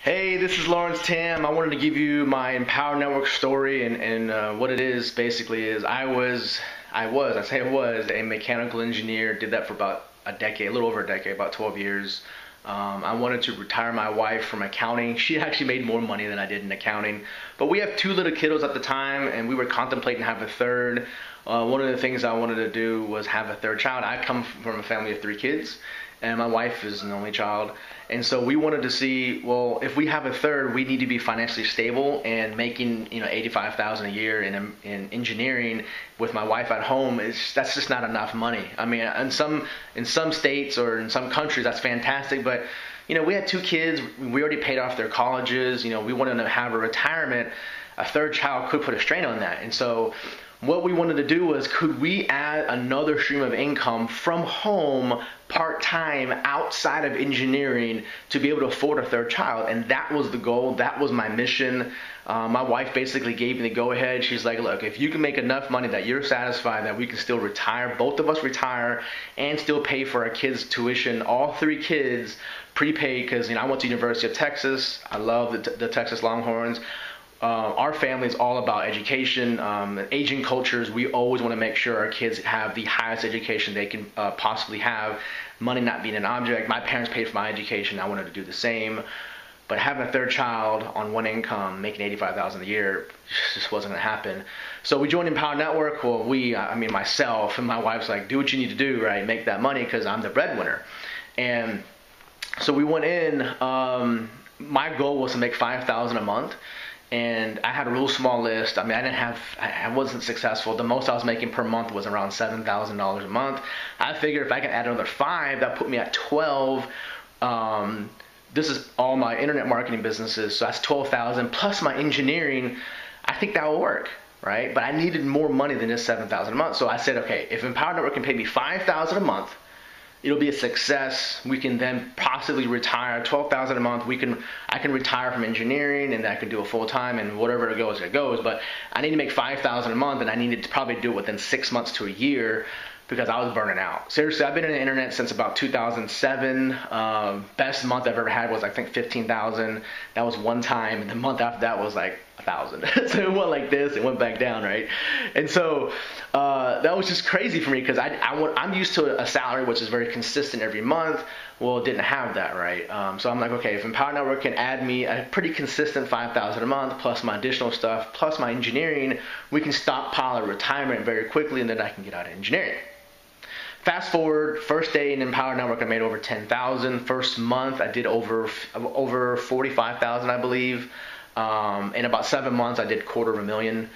Hey, this is Lawrence Tam. I wanted to give you my Empower Network story, and what it is basically is I was a mechanical engineer. Did that for about a decade, a little over a decade, about 12 years. I wanted to retire my wife from accounting. She actually made more money than I did in accounting. But we have two little kiddos at the time, and we were contemplating having a third. One of the things I wanted to do was have a third child. I come from a family of 3 kids, and my wife is an only child. And so we wanted to see, well, if we have a third, we need to be financially stable, and making, $85,000 a year in engineering with my wife at home that's just not enough money. I mean, in some states or in some countries that's fantastic, but we had 2 kids, we already paid off their colleges, we wanted to have a retirement. A third child could put a strain on that. And so what we wanted to do was, could we add another stream of income from home part-time outside of engineering to be able to afford a third child? And that was the goal. That was my mission. My wife basically gave me the go-ahead. She's like, look, if you can make enough money that you're satisfied that we can still retire, both of us retire, and still pay for our kids' tuition, all 3 kids prepaid, because I went to University of Texas. I love the Texas Longhorns. Our family is all about education. Asian cultures, we always want to make sure our kids have the highest education they can possibly have, money not being an object. My parents paid for my education. I wanted to do the same. But having a third child on one income, making $85,000 a year, just wasn't going to happen. So we joined Empower Network. Well, myself and my wife's like, do what you need to do, right? Make that money, because I'm the breadwinner. And so we went in. My goal was to make $5,000 a month. And I had a real small list. I wasn't successful. The most I was making per month was around $7,000 a month. I figured if I could add another 5, that put me at 12. This is all my internet marketing businesses, so that's 12,000 plus my engineering. I think that will work, right? But I needed more money than just 7,000 a month. So I said, okay, if Empower Network can pay me 5,000 a month, it'll be a success. We can then possibly retire. 12,000 a month. I can retire from engineering, and I can do a full time, and whatever it goes. But I need to make 5,000 a month, and I needed to probably do it within 6 months to a year, because I was burning out. Seriously, I've been in the internet since about 2007. Best month I've ever had was, I think, 15,000. That was one time, and the month after that was like 1,000. So it went like this, it went back down, right? And so that was just crazy for me, because I'm used to a salary which is very consistent every month. Well, it didn't have that, right? So I'm like, okay, if Empower Network can add me a pretty consistent 5,000 a month, plus my additional stuff, plus my engineering, we can stockpile a retirement very quickly, and then I can get out of engineering. Fast forward, first day in Empower Network, I made over 10,000. First month, I did over 45,000, I believe. In about 7 months, I did $250,000.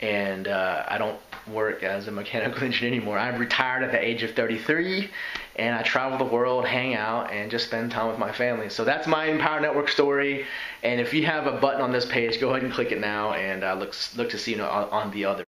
And I don't work as a mechanical engineer anymore. I retired at the age of 33, and I travel the world, hang out, and just spend time with my family. So that's my Empower Network story. And if you have a button on this page, go ahead and click it now, and look to see on the other.